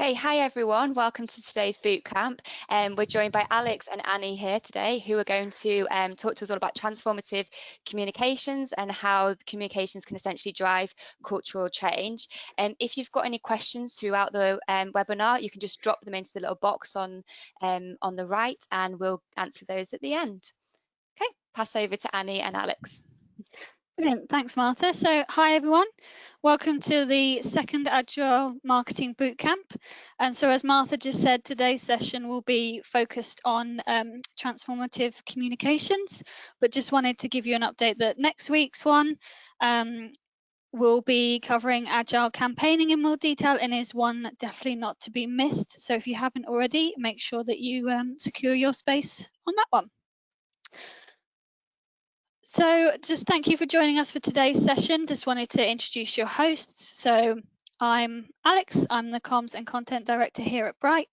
Okay, hi everyone, welcome to today's bootcamp. We're joined by Alex and Annie here today, who are going to talk to us all about transformative communications and how communications can essentially drive cultural change. If you've got any questions throughout the webinar, you can just drop them into the little box on the right and we'll answer those at the end. Okay, pass over to Annie and Alex. Brilliant, thanks Martha. So hi everyone, welcome to the second Agile Marketing Bootcamp. And so as Martha just said, today's session will be focused on transformative communications, but just wanted to give you an update that next week's one will be covering Agile campaigning in more detail and is one definitely not to be missed. So if you haven't already, make sure that you secure your space on that one. So just thank you for joining us for today's session. Just wanted to introduce your hosts. So I'm Alex, I'm the Comms and Content Director here at Bright,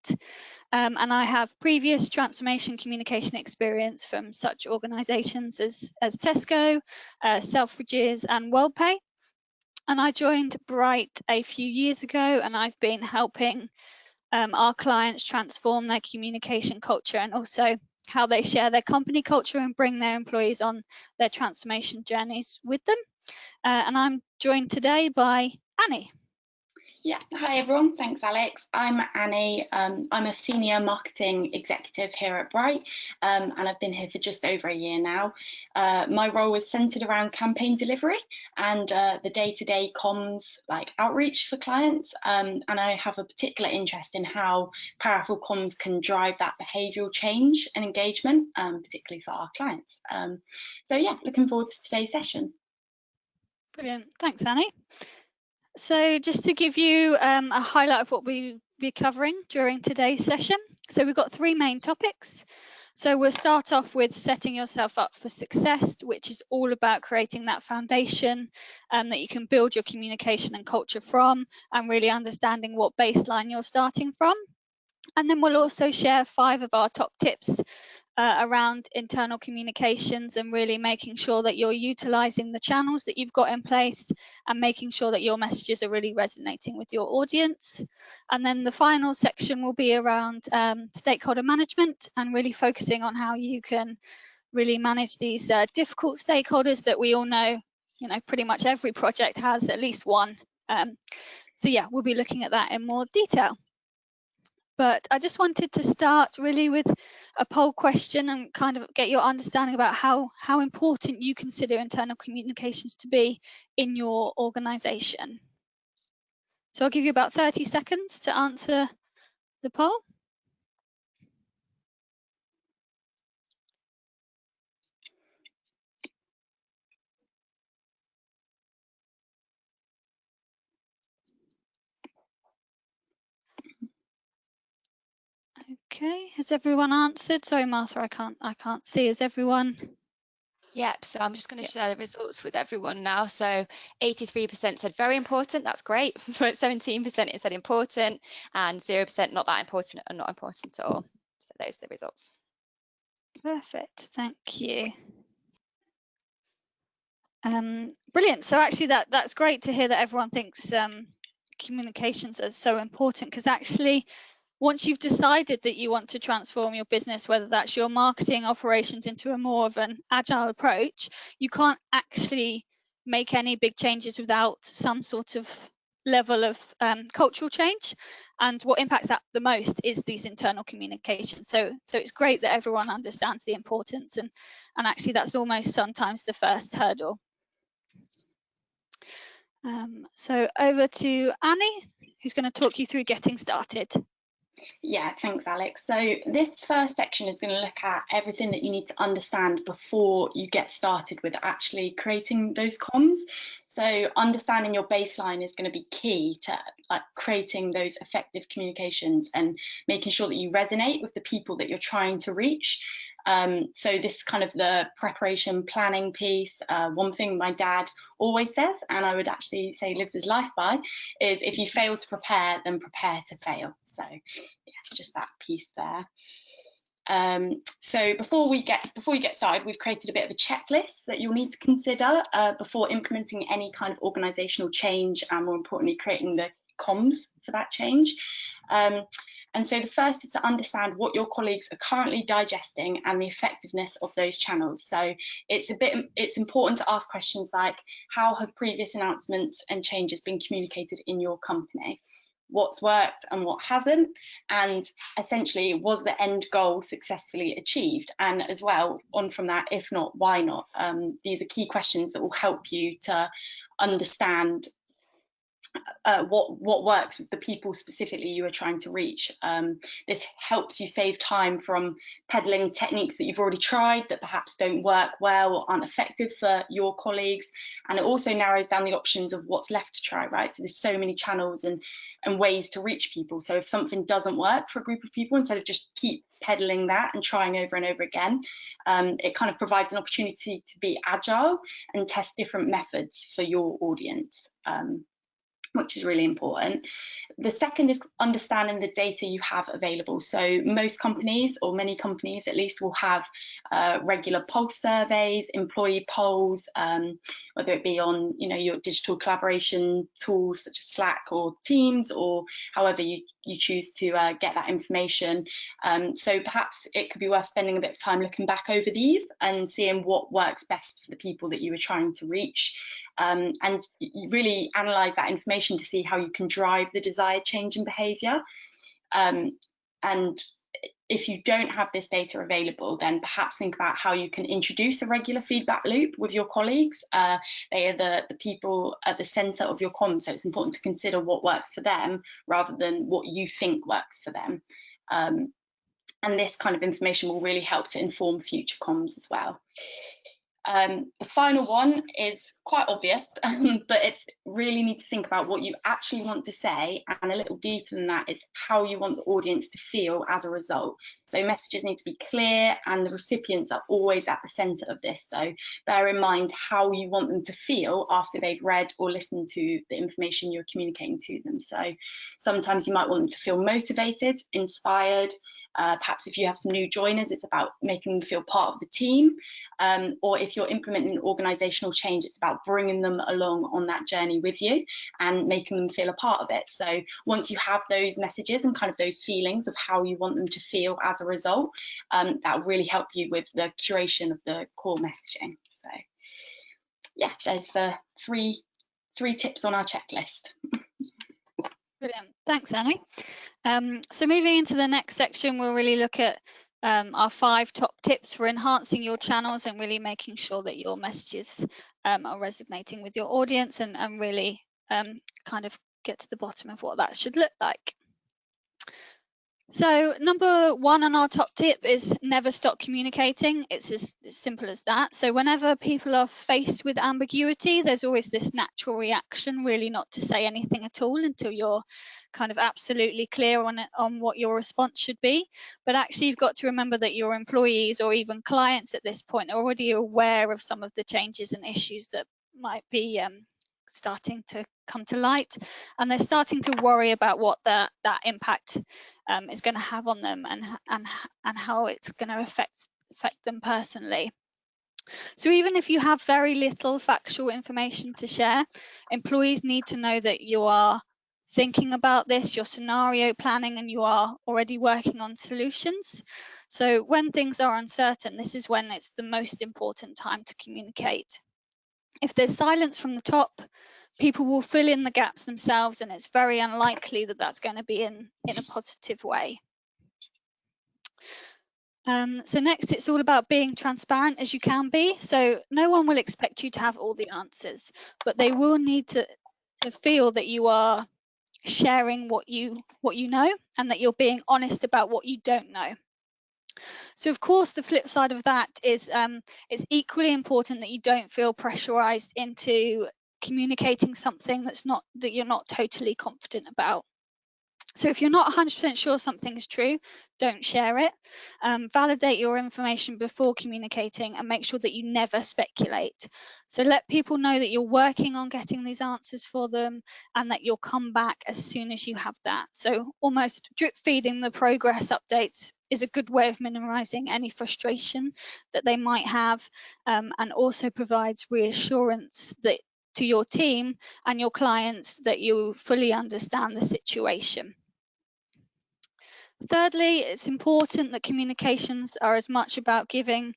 and I have previous transformation communication experience from such organisations as Tesco, Selfridges and WorldPay. And I joined Bright a few years ago and I've been helping our clients transform their communication culture and also how they share their company culture and bring their employees on their transformation journeys with them. And I'm joined today by Annie. Yeah, hi everyone, thanks Alex. I'm Annie, I'm a senior marketing executive here at Bright and I've been here for just over a year now. My role is centred around campaign delivery and the day-to-day comms like outreach for clients, and I have a particular interest in how powerful comms can drive that behavioural change and engagement, particularly for our clients. So yeah, looking forward to today's session. Brilliant, thanks Annie. So just to give you a highlight of what we'll be covering during today's session. So we've got three main topics. So we'll start off with setting yourself up for success, which is all about creating that foundation that you can build your communication and culture from and really understanding what baseline you're starting from. And then we'll also share 5 of our top tips around internal communications and really making sure that you're utilising the channels that you've got in place and making sure that your messages are really resonating with your audience. And then the final section will be around stakeholder management and really focusing on how you can really manage these difficult stakeholders that we all know, pretty much every project has at least one. So yeah, we'll be looking at that in more detail. But I just wanted to start really with a poll question and kind of get your understanding about how important you consider internal communications to be in your organisation. So I'll give you about 30 seconds to answer the poll. Okay, has everyone answered? Sorry, Martha, I can't see. Is everyone? Yep, so I'm just going to share the results with everyone now. So 83% said very important, that's great, but 17% said important and 0% not that important and not important at all. So those are the results. Perfect, thank you. Brilliant, so actually that's great to hear that everyone thinks communications are so important, because actually once you've decided that you want to transform your business, whether that's your marketing operations into a more of an agile approach, you can't actually make any big changes without some sort of level of cultural change. And what impacts that the most is these internal communications. So it's great that everyone understands the importance, and actually that's almost sometimes the first hurdle. So over to Annie, who's going to talk you through getting started. Yeah, thanks Alex. So this first section is going to look at everything that you need to understand before you get started with actually creating those comms. So understanding your baseline is going to be key to creating those effective communications and making sure that you resonate with the people that you're trying to reach. So this is kind of the preparation planning piece. One thing my dad always says, and I would actually say lives his life by, is if you fail to prepare, then prepare to fail. So yeah, just that piece there. So before we get started, we've created a bit of a checklist that you'll need to consider before implementing any kind of organisational change and, more importantly, creating the comms for that change. And so the first is to understand what your colleagues are currently digesting and the effectiveness of those channels. So it's important to ask questions like, how have previous announcements and changes been communicated in your company? What's worked and what hasn't? And essentially, was the end goal successfully achieved? And as well, on from that, if not, why not? These are key questions that will help you to understand what works with the people specifically you are trying to reach. This helps you save time from peddling techniques that you've already tried that perhaps don't work well or aren't effective for your colleagues, and it also narrows down the options of what's left to try, right? So there's so many channels and ways to reach people. So if something doesn't work for a group of people, instead of just keep peddling that and trying over and over again, it kind of provides an opportunity to be agile and test different methods for your audience, which is really important. The second is understanding the data you have available. So most companies, or many companies at least, will have regular pulse surveys, employee polls, whether it be on your digital collaboration tools such as Slack or Teams, or however you choose to get that information. So perhaps it could be worth spending a bit of time looking back over these and seeing what works best for the people that you were trying to reach. And really analyze that information to see how you can drive the desired change in behaviour. And if you don't have this data available, then perhaps think about how you can introduce a regular feedback loop with your colleagues. They are the people at the centre of your comms, so it's important to consider what works for them rather than what you think works for them. And this kind of information will really help to inform future comms as well. The final one is quite obvious, but it's really need to think about what you actually want to say, and a little deeper than that is how you want the audience to feel as a result. So messages need to be clear, and the recipients are always at the centre of this. So bear in mind how you want them to feel after they've read or listened to the information you're communicating to them. So sometimes you might want them to feel motivated, inspired. Perhaps if you have some new joiners, it's about making them feel part of the team. Or if you're implementing an organisational change, it's about bringing them along on that journey with you and making them feel a part of it. So once you have those messages and kind of those feelings of how you want them to feel as a result, that will really help you with the curation of the core messaging. So yeah, there's the three tips on our checklist. Brilliant. Thanks, Annie. So moving into the next section, we'll really look at our 5 top tips for enhancing your channels and really making sure that your messages are resonating with your audience, and really kind of get to the bottom of what that should look like. So number 1 on our top tip is never stop communicating. It's as simple as that. So whenever people are faced with ambiguity, there's always this natural reaction, really not to say anything at all until you're kind of absolutely clear on what your response should be. But actually, you've got to remember that your employees or even clients at this point are already aware of some of the changes and issues that might be starting to come to light, and they're starting to worry about what that impact is going to have on them, and how it's going to affect them personally. So even if you have very little factual information to share, employees need to know that you are thinking about this, you're scenario planning, and you are already working on solutions. So when things are uncertain, this is when it's the most important time to communicate. If there's silence from the top, people will fill in the gaps themselves, and it's very unlikely that that's going to be in a positive way. So next, it's all about being transparent as you can be. So no one will expect you to have all the answers, but they will need to feel that you are sharing what you know, and that you're being honest about what you don't know. So of course, the flip side of that is it's equally important that you don't feel pressurized into communicating something that you're not totally confident about. So if you're not 100% sure something is true, don't share it. Validate your information before communicating, and make sure that you never speculate. So let people know that you're working on getting these answers for them, and that you'll come back as soon as you have that. So almost drip feeding the progress updates is a good way of minimizing any frustration that they might have, and also provides reassurance that to your team and your clients that you fully understand the situation. Thirdly, it's important that communications are as much about giving,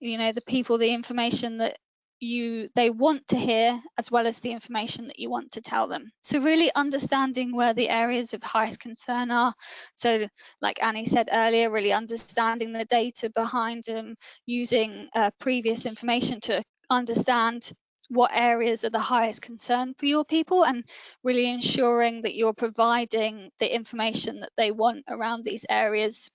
the people the information that they want to hear, as well as the information that you want to tell them. So really understanding where the areas of highest concern are. So like Annie said earlier, really understanding the data behind them, using previous information to understand what areas are the highest concern for your people, and really ensuring that you're providing the information that they want around these areas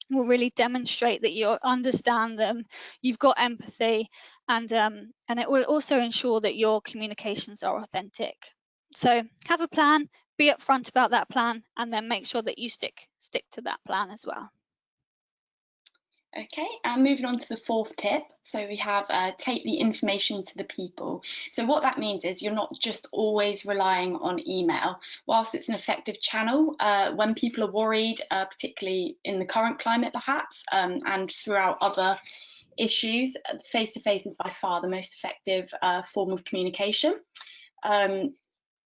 will really demonstrate that you understand them, you've got empathy, and it will also ensure that your communications are authentic. So have a plan, be upfront about that plan, and then make sure that you stick to that plan as well. Okay, and moving on to the fourth tip. So we have take the information to the people. So what that means is you're not just always relying on email. Whilst it's an effective channel, when people are worried, particularly in the current climate perhaps, and throughout other issues, face-to-face is by far the most effective form of communication.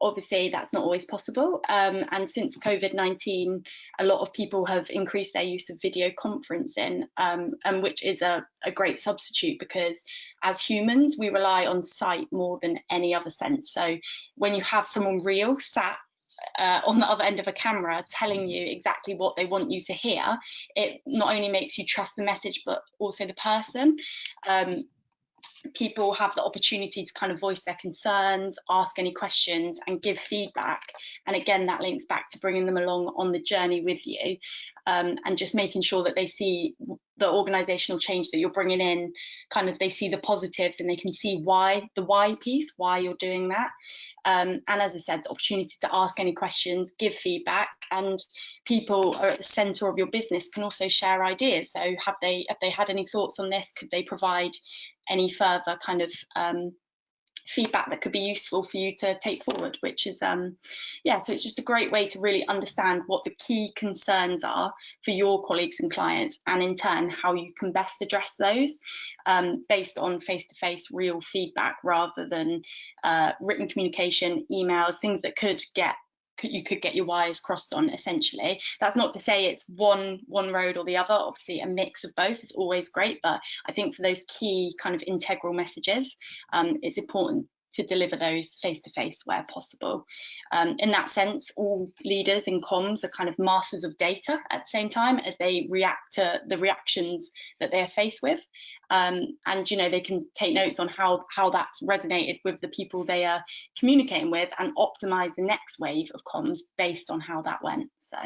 Obviously, that's not always possible. And since COVID-19, a lot of people have increased their use of video conferencing, and which is a great substitute, because as humans, we rely on sight more than any other sense. So when you have someone real sat on the other end of a camera telling you exactly what they want you to hear, it not only makes you trust the message, but also the person. People have the opportunity to kind of voice their concerns, ask any questions, and give feedback. And again, that links back to bringing them along on the journey with you, and just making sure that they see the organizational change that you're bringing in, kind of they see the positives and they can see why, the why piece, why you're doing that. And as I said, the opportunity to ask any questions, give feedback, and people are at the center of your business can also share ideas. So have they had any thoughts on this? Could they provide any further kind of feedback that could be useful for you to take forward, which is yeah, so it's just a great way to really understand what the key concerns are for your colleagues and clients, and in turn how you can best address those, based on face-to-face real feedback, rather than written communication, emails, things that you could get your wires crossed on, essentially. That's not to say it's one road or the other. Obviously a mix of both is always great, but I think for those key kind of integral messages, it's important to deliver those face-to-face where possible. In that sense, all leaders in comms are kind of masters of data at the same time as they react to the reactions that they are faced with. And they can take notes on how that's resonated with the people they are communicating with, and optimize the next wave of comms based on how that went. So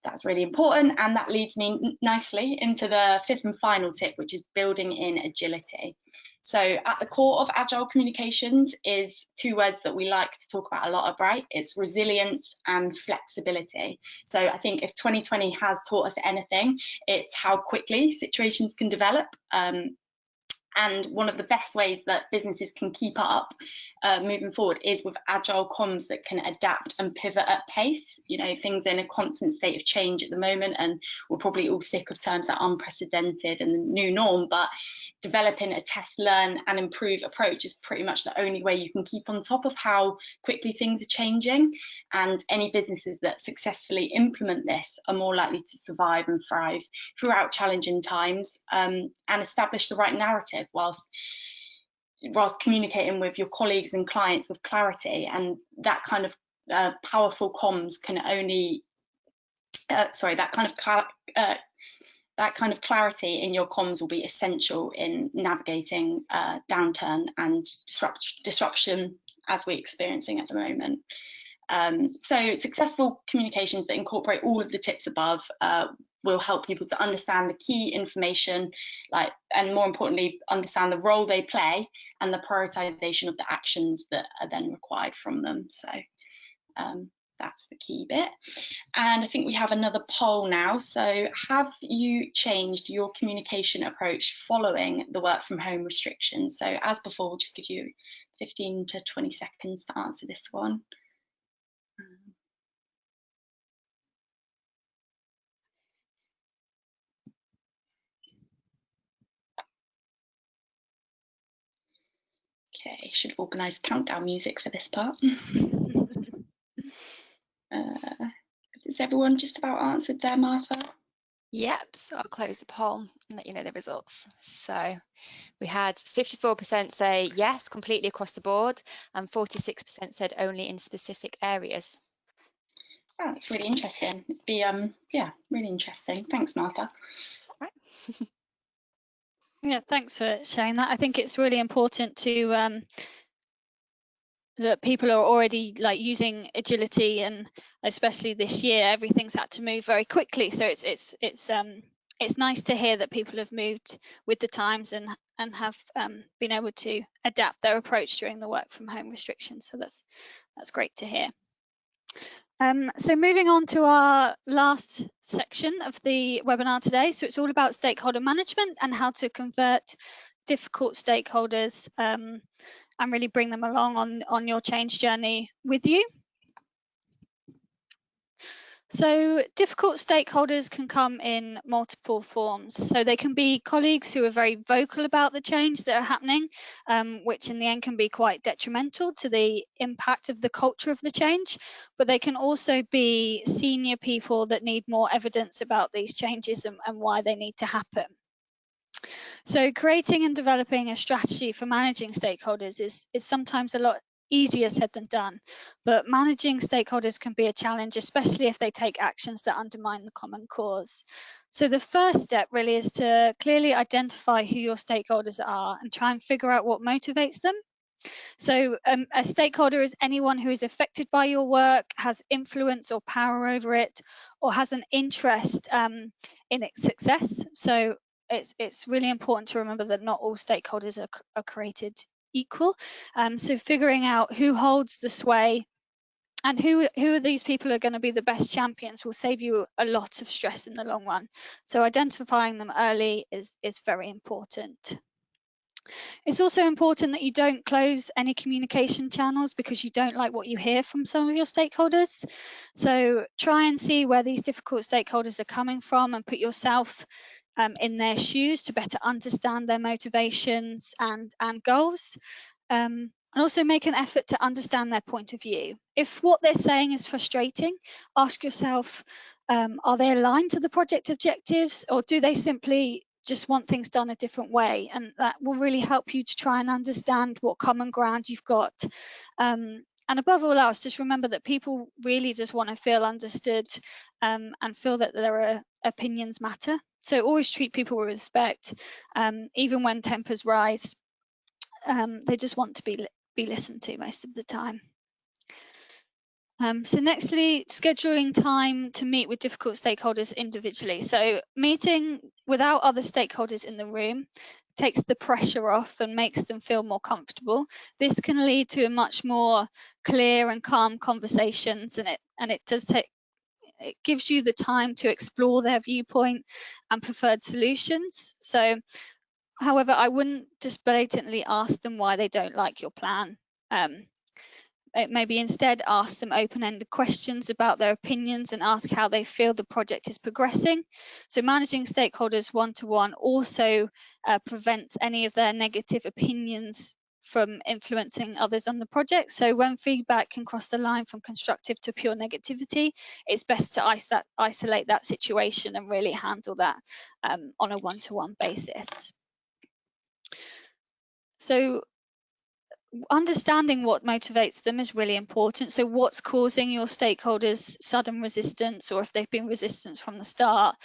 that's really important, and that leads me nicely into the fifth and final tip, which is building in agility. So at the core of agile communications is two words that we like to talk about a lot, right? It's resilience and flexibility. So I think if 2020 has taught us anything, it's how quickly situations can develop. And one of the best ways that businesses can keep up moving forward is with agile comms that can adapt and pivot at pace. Things are in a constant state of change at the moment, and we're probably all sick of terms like unprecedented and the new norm, but developing a test, learn and improve approach is pretty much the only way you can keep on top of how quickly things are changing. And any businesses that successfully implement this are more likely to survive and thrive throughout challenging times, and establish the right narrative whilst communicating with your colleagues and clients with clarity. And that kind of powerful comms can only that kind of clarity in your comms will be essential in navigating downturn and disruption as we're experiencing at the moment. So successful communications that incorporate all of the tips above will help people to understand the key information, and more importantly, understand the role they play and the prioritization of the actions that are then required from them. So that's the key bit. And I think we have another poll now. So have you changed your communication approach following the work from home restrictions? So as before, we'll just give you 15 to 20 seconds to answer this one. Okay, Okay, should organise countdown music for this part. Has everyone just about answered there, Martha? Yep, so I'll close the poll and let you know the results. So we had 54% say yes, completely across the board, and 46% said only in specific areas. Oh, that's really interesting. It'd be yeah, really interesting. Thanks, Martha. That's right. Yeah, thanks for sharing that. I think it's really important to that people are already like using agility, and especially this year, everything's had to move very quickly. So it's nice to hear that people have moved with the times and have been able to adapt their approach during the work from home restrictions. So that's great to hear. So moving on to our last section of the webinar today. So it's all about stakeholder management and how to convert difficult stakeholders and really bring them along on your change journey with you. So difficult stakeholders can come in multiple forms. So they can be colleagues who are very vocal about the change that are happening, which in the end can be quite detrimental to the impact of the culture of the change. But they can also be senior people that need more evidence about these changes and why they need to happen. So creating and developing a strategy for managing stakeholders is sometimes a lot easier said than done, but managing stakeholders can be a challenge, especially if they take actions that undermine the common cause. So the first step really is to clearly identify who your stakeholders are and try and figure out what motivates them. So a stakeholder is anyone who is affected by your work, has influence or power over it, or has an interest in its success. So it's really important to remember that not all stakeholders are created equal. So figuring out who holds the sway and who are these people are going to be the best champions will save you a lot of stress in the long run. So identifying them early is very important. It's also important that you don't close any communication channels because you don't like what you hear from some of your stakeholders. So try and see where these difficult stakeholders are coming from and put yourself in their shoes to better understand their motivations and goals. And also make an effort to understand their point of view. If what they're saying is frustrating, ask yourself, are they aligned to the project objectives, or do they simply just want things done a different way? And that will really help you to try and understand what common ground you've got. And above all else, just remember that people really just want to feel understood and feel that their opinions matter. So always treat people with respect, even when tempers rise. They just want to be listened to most of the time. So nextly, scheduling time to meet with difficult stakeholders individually. So meeting without other stakeholders in the room takes the pressure off and makes them feel more comfortable. This can lead to a much more clear and calm conversations, and it gives you the time to explore their viewpoint and preferred solutions. So however, I wouldn't just blatantly ask them why they don't like your plan. Maybe instead ask them open-ended questions about their opinions and ask how they feel the project is progressing. So managing stakeholders one-to-one also prevents any of their negative opinions from influencing others on the project. So when feedback can cross the line from constructive to pure negativity, it's best to isolate that situation and really handle that on a one-to-one basis. So understanding what motivates them is really important. So what's causing your stakeholders sudden resistance, or if they've been resistant from the start,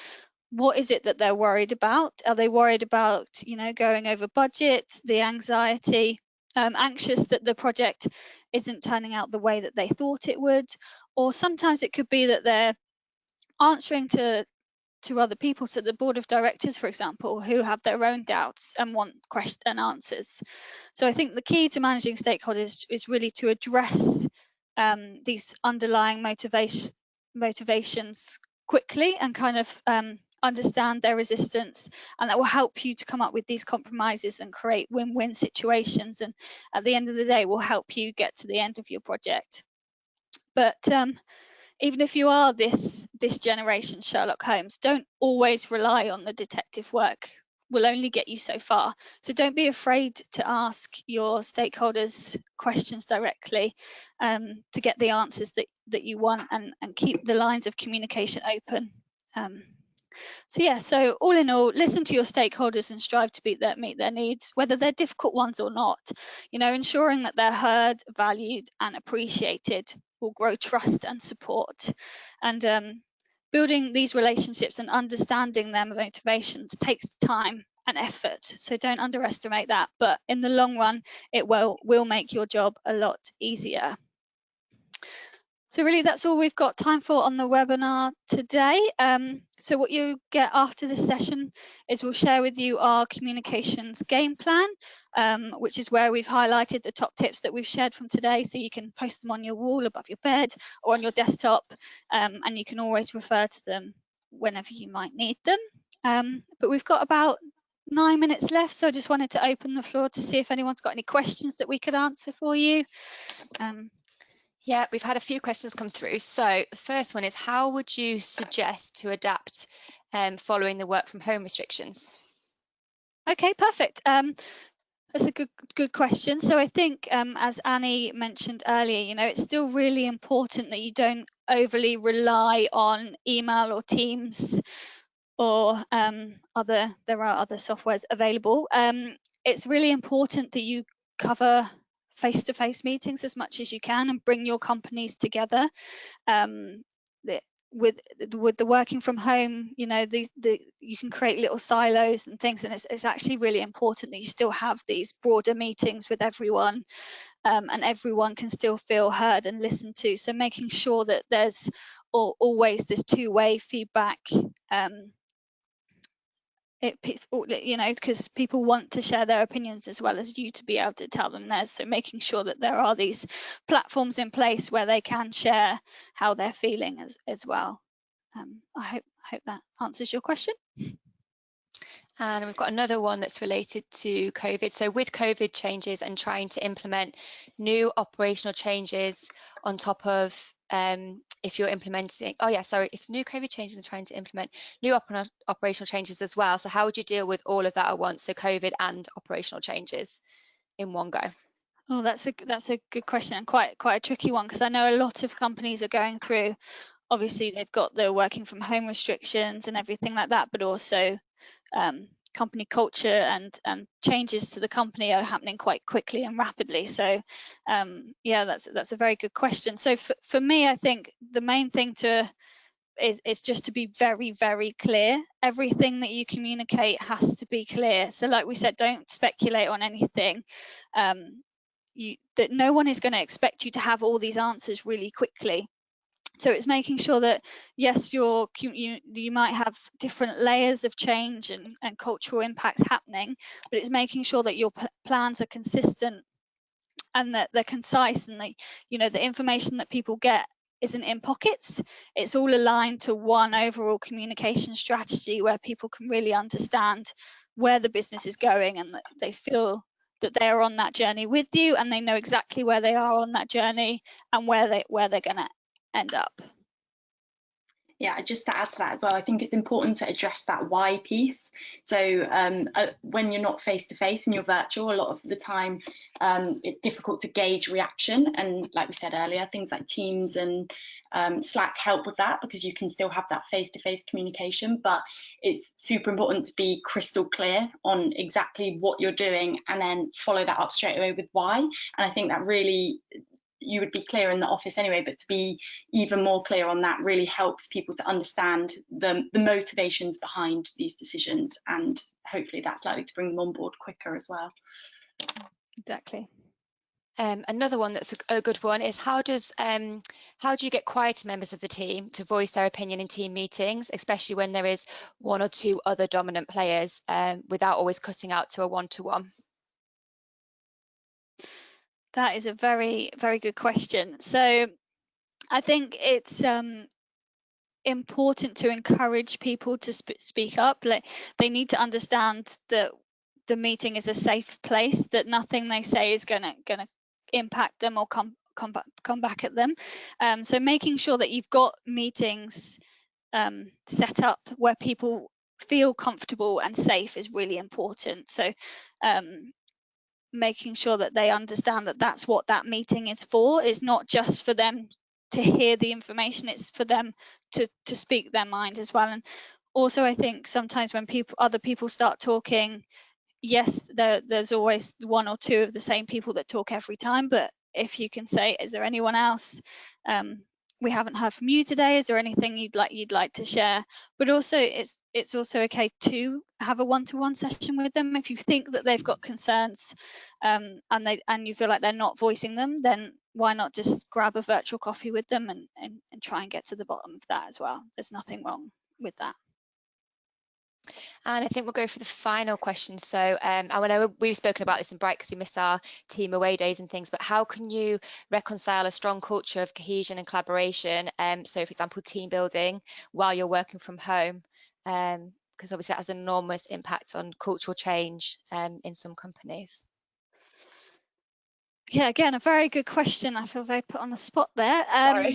what is it that they're worried about? Are they worried about, going over budget, the anxiety, anxious that the project isn't turning out the way that they thought it would? Or sometimes it could be that they're answering to other people, so the board of directors, for example, who have their own doubts and want questions and answers. So I think the key to managing stakeholders is really to address these underlying motivations quickly and kind of understand their resistance, and that will help you to come up with these compromises and create win-win situations, and at the end of the day will help you get to the end of your project. But even if you are this generation Sherlock Holmes, don't always rely on the detective work will only get you so far. So don't be afraid to ask your stakeholders questions directly to get the answers that you want, and keep the lines of communication open. So all in all, listen to your stakeholders and strive to meet their needs, whether they're difficult ones or not. Ensuring that they're heard, valued, and appreciated will grow trust and support. And building these relationships and understanding their motivations takes time and effort. So don't underestimate that. But in the long run, it will make your job a lot easier. So really, that's all we've got time for on the webinar today. So what you get after this session is we'll share with you our communications game plan, which is where we've highlighted the top tips that we've shared from today, so you can post them on your wall above your bed or on your desktop, and you can always refer to them whenever you might need them. But we've got about 9 minutes left, so I just wanted to open the floor to see if anyone's got any questions that we could answer for you. Yeah, we've had a few questions come through. So the first one is, how would you suggest to adapt following the work from home restrictions? Okay, perfect. That's a good question. So I think, as Annie mentioned earlier, it's still really important that you don't overly rely on email or Teams or there are other softwares available. It's really important that you cover face-to-face meetings as much as you can and bring your companies together. With the working from home, you can create little silos and things, and it's actually really important that you still have these broader meetings with everyone, and everyone can still feel heard and listened to. So making sure that there's always this two-way feedback, because people want to share their opinions as well as you to be able to tell them theirs. So making sure that there are these platforms in place where they can share how they're feeling as well. I hope that answers your question. And we've got another one that's related to COVID. So with COVID changes and trying to implement new operational changes on top of if you're implementing, if new COVID changes and trying to implement new operational changes as well. So how would you deal with all of that at once? So COVID and operational changes in one go. Oh, that's a good question, and quite a tricky one, because I know a lot of companies are going through, obviously they've got the working from home restrictions and everything like that, but also company culture and changes to the company are happening quite quickly and rapidly. So that's a very good question. So for me, I think the main thing is just to be very, very clear. Everything that you communicate has to be clear. So like we said, don't speculate on anything. That no one is going to expect you to have all these answers really quickly. So it's making sure that, yes, you might have different layers of change and cultural impacts happening, but it's making sure that your plans are consistent and that they're concise, and the information that people get isn't in pockets. It's all aligned to one overall communication strategy where people can really understand where the business is going, and that they feel that they are on that journey with you, and they know exactly where they are on that journey and where they're going to end up. Yeah, just to add to that as well, I think it's important to address that why piece. So when you're not face to face and you're virtual, a lot of the time it's difficult to gauge reaction. And like we said earlier, things like Teams and Slack help with that, because you can still have that face to face communication. But it's super important to be crystal clear on exactly what you're doing and then follow that up straight away with why. And I think that really, you would be clear in the office anyway, but to be even more clear on that really helps people to understand the motivations behind these decisions, and hopefully that's likely to bring them on board quicker as well. Exactly. Another one that's a good one is, how do you get quieter members of the team to voice their opinion in team meetings, especially when there is one or two other dominant players, without always cutting out to a one-to-one? That is a very, very good question. So I think it's important to encourage people to speak up. Like, they need to understand that the meeting is a safe place, that nothing they say is gonna impact them or come back at them. So making sure that you've got meetings set up where people feel comfortable and safe is really important. So making sure that they understand that that's what that meeting is for. It's not just for them to hear the information, it's for them to speak their mind as well. And also, I think sometimes when other people start talking, yes, there's always one or two of the same people that talk every time, but if you can say, is there anyone else? We haven't heard from you today. Is there anything you'd like to share? But also, it's also okay to have a one-to-one session with them. If you think that they've got concerns, and you feel like they're not voicing them, then why not just grab a virtual coffee with them and try and get to the bottom of that as well. There's nothing wrong with that. And I think we'll go for the final question. So I know we've spoken about this in Bright because we miss our team away days and things, but how can you reconcile a strong culture of cohesion and collaboration, so for example team building, while you're working from home, because obviously that has an enormous impact on cultural change in some companies? Yeah, again, a very good question. I feel very put on the spot there. Sorry.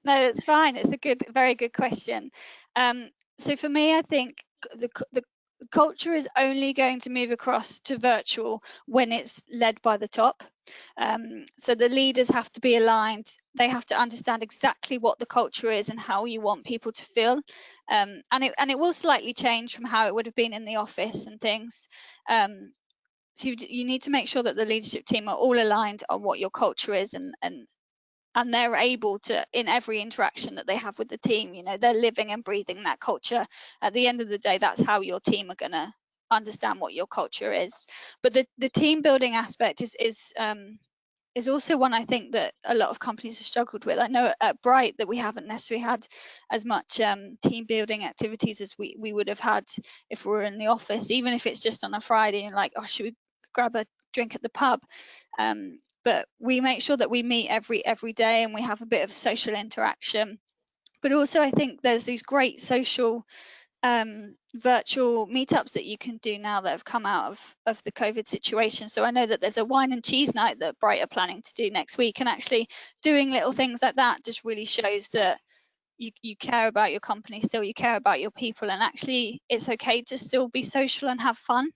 No, it's fine. It's a very good question. So for me, I think the culture is only going to move across to virtual when it's led by the top. So the leaders have to be aligned. They have to understand exactly what the culture is and how you want people to feel. And it will slightly change from how it would have been in the office and things. So you need to make sure that the leadership team are all aligned on what your culture is, and they're able to, in every interaction that they have with the team, they're living and breathing that culture. At the end of the day, that's how your team are going to understand what your culture is. But the team building aspect is also one I think that a lot of companies have struggled with. I know at Bright that we haven't necessarily had as much team building activities as we would have had if we were in the office, even if it's just on a Friday and like, oh, should we grab a drink at the pub? But we make sure that we meet every day and we have a bit of social interaction. But also I think there's these great social virtual meetups that you can do now that have come out of the COVID situation. So I know that there's a wine and cheese night that Bright are planning to do next week, and actually doing little things like that just really shows that you care about your company still, you care about your people, and actually it's okay to still be social and have fun,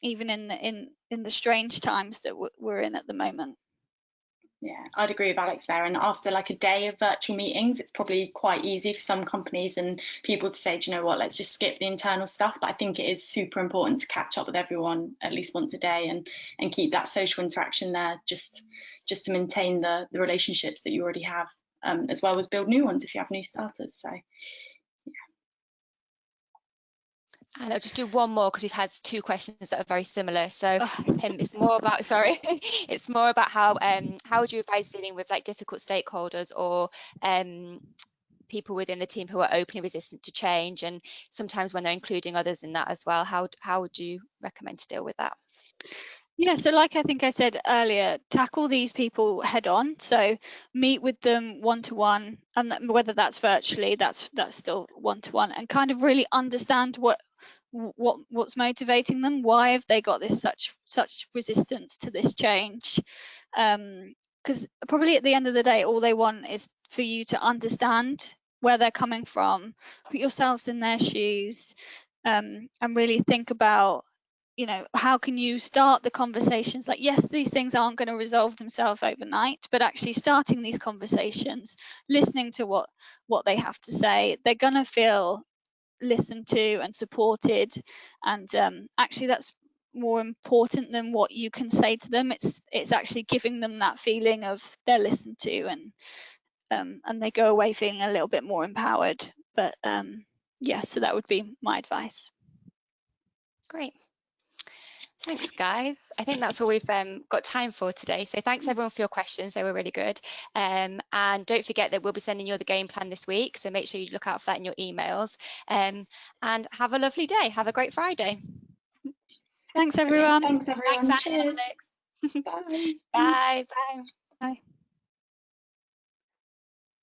even in the strange times that we're in at the moment. Yeah, I'd agree with Alex there. And after like a day of virtual meetings, it's probably quite easy for some companies and people to say, do you know what, let's just skip the internal stuff. But I think it is super important to catch up with everyone at least once a day and keep that social interaction there, just to maintain the relationships that you already have, as well as build new ones if you have new starters. So And I'll just do one more because we've had two questions that are very similar. So it's more about, it's more about how would you advise dealing with like difficult stakeholders or people within the team who are openly resistant to change, and sometimes when they're including others in that as well, how would you recommend to deal with that? Yeah, so like I think I said earlier, tackle these people head on. So meet with them one-to-one, and whether that's virtually, that's still one-to-one, and kind of really understand what's motivating them. Why have they got this such resistance to this change? Because probably at the end of the day, all they want is for you to understand where they're coming from, put yourselves in their shoes, and really think about, how can you start the conversations? Like, yes, these things aren't going to resolve themselves overnight, but actually starting these conversations, listening to what they have to say, they're going to feel listened to and supported. And actually that's more important than what you can say to them. It's actually giving them that feeling of they're listened to, and they go away feeling a little bit more empowered. But yeah, so that would be my advice. Great. Thanks, guys. I think that's all we've got time for today. So thanks everyone for your questions. They were really good. And don't forget that we'll be sending you the game plan this week. So make sure you look out for that in your emails. And have a lovely day. Have a great Friday. Thanks, everyone. Thanks, everyone. Thanks, Cheers. Alex. Bye. Bye. Bye. Bye.